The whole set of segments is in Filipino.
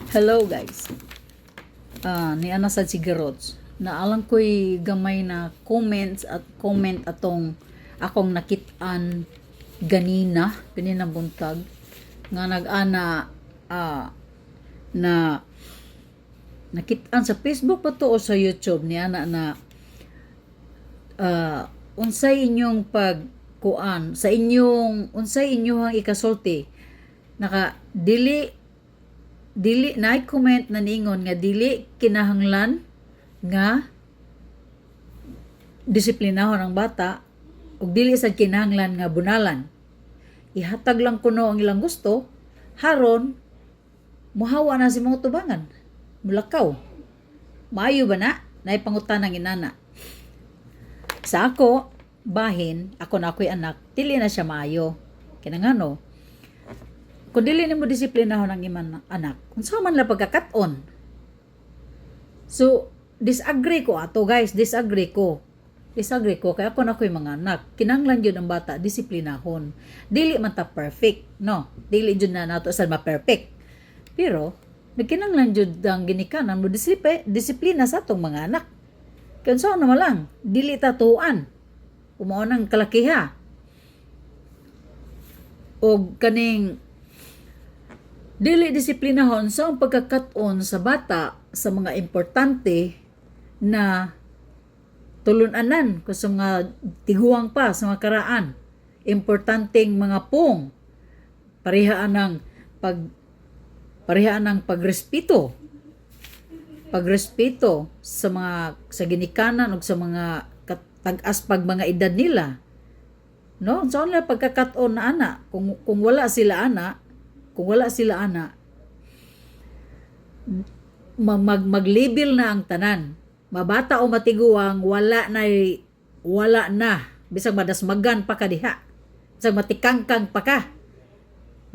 Hello guys. Ni ana sa sigarots. Naalang ko'y gamay na comments at comment atong akong nakit-an ganina buntag nga nag-ana na nakit-an sa Facebook pa to o sa YouTube ni ana na unsay inyong pagkuan sa inyong unsay inyong ikasulti naka dili na comment na ningon nga dili kinahanglan nga disiplinahon ang bata ug dili sad kinahanglan nga bunalan. Ihatag lang kuno ang ilang gusto haron muhawa na si mga tubangan. Mulakaw. Maayo ba na? Naay pangutanang inana. Sa ako, bahin, ako na ako'y anak, dili na siya maayo. Kinangano, kung dili nimo disiplinahon ang imong anak, unsa man la pagkakat-on. So, disagree ko ato guys, disagree ko kay ako na ko'y mga anak. Kinahanglan jud ang bata disiplinahon. Dili man ta perfect, no? Dili jud na nato sa ma-perfect. Pero nagkinahanglan jud ang ginikanan mo disiplina sa atong mga anak. Kaya saan naman lang, dili tatuan. Umao nang kalakiha. O kaning dili disiplinahon sa ang pagkakat-on sa bata sa mga importante na tulunanan ko sa mga tiguang pa sa mga karaan. Importanteng mga pong parehaan ng pagrespeto sa mga sa ginikanan ug sa mga tag-as pag mga edad nila, no? So na pagkakat-on na ana kung wala sila ana mag-label na ang tanan, mabata o matiguang wala na bisag madasmagan pa ka diha, bisag matikangkang pa ka,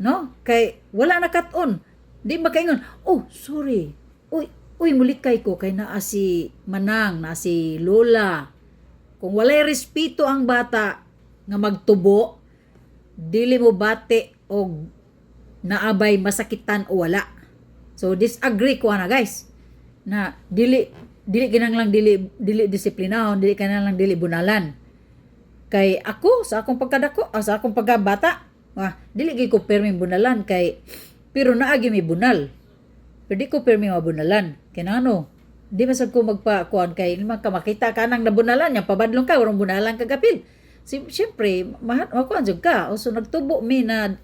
no? Kay wala na kat-on. Di makaingon, oh, sorry. Uy, mulikay ko kay naa si Manang, naa si Lola. Kung walay respeto ang bata nga magtubo, dili mo bate og naabay masakitan o wala. So disagree ko na guys. Na dili kinahanglang dili disiplinahon, dili kinahanglang dili bunalan. Kay ako sa akong pagkadako, sa akong pagkabata, dili gyud ko perming bunalan kay pero naagi may bunal. Pero di ko permi mabunalan. Kinano, di masag ko magpakuan kay naman ka makita ka nang nabunalan niya, pabadlong ka, warang bunalan ka kapil. Siyempre, makuan jud ka. O so nagtubo mi na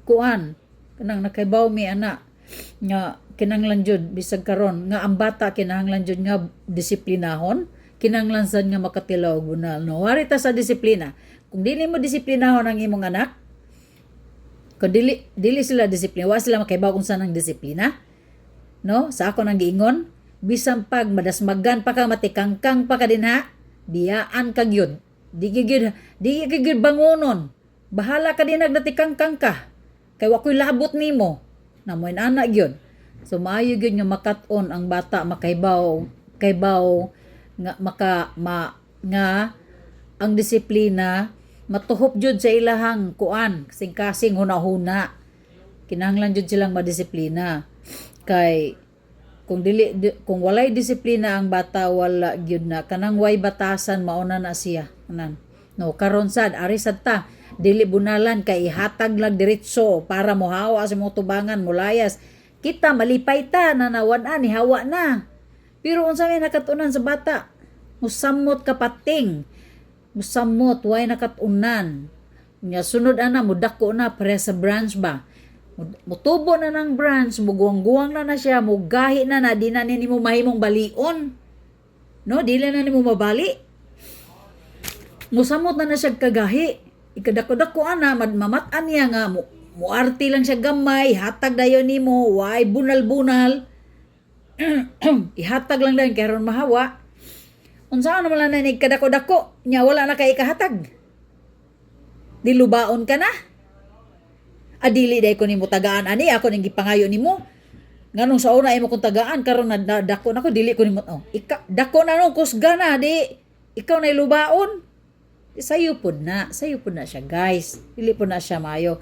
kuan, kanang nakaibaw mi ana, nga kinahanglan jud bisag karon nga ang bata kinahanglan jud nga disiplinahon, kinahanglan sad nga makatilaw og bunal. No, wari ta sa disiplina. Kung dili mo disiplinahon ang imong anak, kung dili sila disiplina, wa sila makaibaw kung saan ang disiplina. No? Sa ako nang giingon, bisan pag madasmagan pa ka, matikangkang pa ka dinha, biyaan ka gyud. Di gyud bangonon. Bahala ka din nagnatikangkang ka. Kay wa ko'y labot nimo. Namoy anak gyud. So maayo gyud nga makat-on ang bata makaibaw nga ang disiplina matuhop jud sa ilahang kuan kasing hunahuna. Kinahanglan jud silang madisiplina. Kay kung walay disiplina ang bata, wala gyud na kanang way batasan mauna na siya kanan. No, karon sad ari sad ta dili bunalan kay ihatag lang diretso para mohawa sa mga tubangan molayas. Kita malipay ta na nawan-an hawa na. Pero unsa may nakatunan sa bata? Musamot ka pating. Musamot way nakatunan. Nya sunod ana mudako na pare sa branch ba. Mutubo na ng branch, muguwang-guwang na siya, mugahi na di na nimo mahimong balion. No, dili na nimo mabali. Musamot na siya kagahi. Ikadako-dako ana mamatan niya nga muarti lang siya gamay, hatag dayon nimo, way bunal-bunal. Ihatag lang dayon kay ron mahawa. Unsa naman lang na ikadako-dako, nya wala na kay ikahatag. Dilubaon ka na. Adili day ko nimo tagaan ani ako ning gipangayo nimo. Nganong sa una imo kong tagaan karon na dako nako dili ko nimo. Dako na no kusga na di. Ikaw na ilubaon. Sayo pud na siya guys. Dili pud na siya maayo.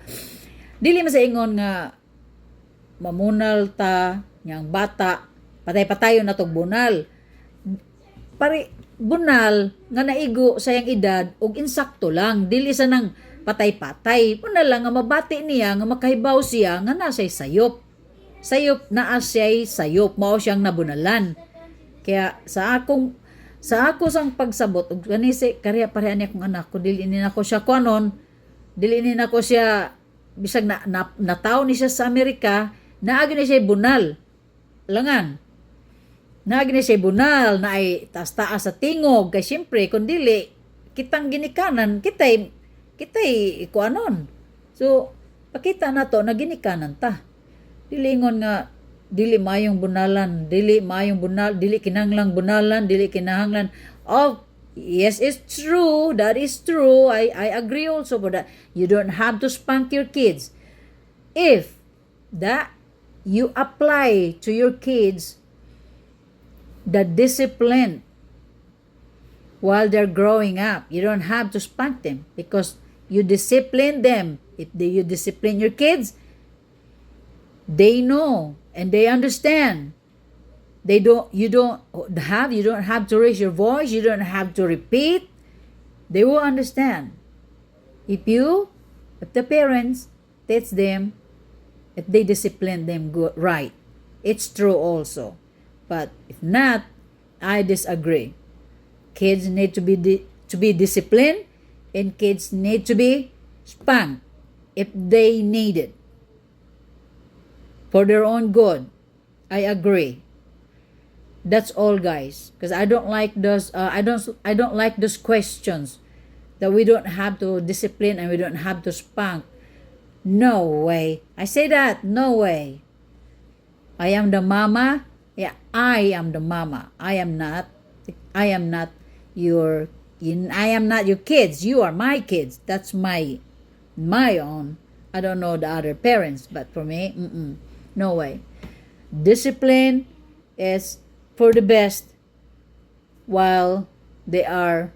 Dili man sa ingon nga mamunal ta yang bata patay-patayon na tog bunal. Pare bunal nga naigo sa yang edad og insakto lang, dili sa nang patay-patay. Una lang nga mabati niya nga makahibaw siya nga nasay sayop. Sayop naa siya'y sayop, mao siyang nabunalan. Kaya sa ako sang pagsabot og kanisi kariya pareha ni akong anak ko, dili ni nako siya kuanon, dili ni nako siya bisag nataw ni siya sa Amerika, naagi ni siya bunal. Langan. Naagi ni siya bunal na ay taas-taas sa tingog kay syempre kun dili kitang ginikanan kitay kuanon. So pakita nato na ginikanan ta. Dilingon nga dili mayong bunalan, dili mayong bunal, dili kinahanglang bunalan, dili kinahanglan. Oh, yes, it's true. That is true. I agree also for that. You don't have to spank your kids. If that you apply to your kids the discipline while they're growing up, you don't have to spank them because you discipline them. If you discipline your kids, they know and they understand. You don't have to raise your voice, you don't have to repeat. They will understand. If the parents teach them, if they discipline them good, right, it's true also. But if not, I disagree. Kids need to be disciplined, and kids need to be spanked if they need it. For their own good. I agree. That's all, guys. Because I don't like those. I don't like those questions that we don't have to discipline and we don't have to spank. No way. I say that. No way. I am the mama. Yeah, I am the mama. I am not your. I am not your kids. You are my kids. That's my own. I don't know the other parents, but for me, no way. Discipline is for the best while they are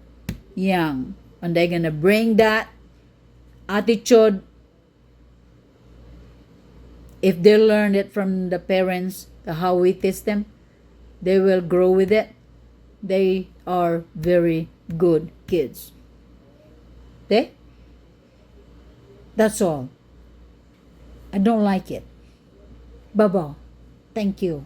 young. And they're gonna bring that attitude if they learn it from the parents, how we teach them. They will grow with it. They are very good kids. Okay? That's all. I don't like it. Baba, thank you.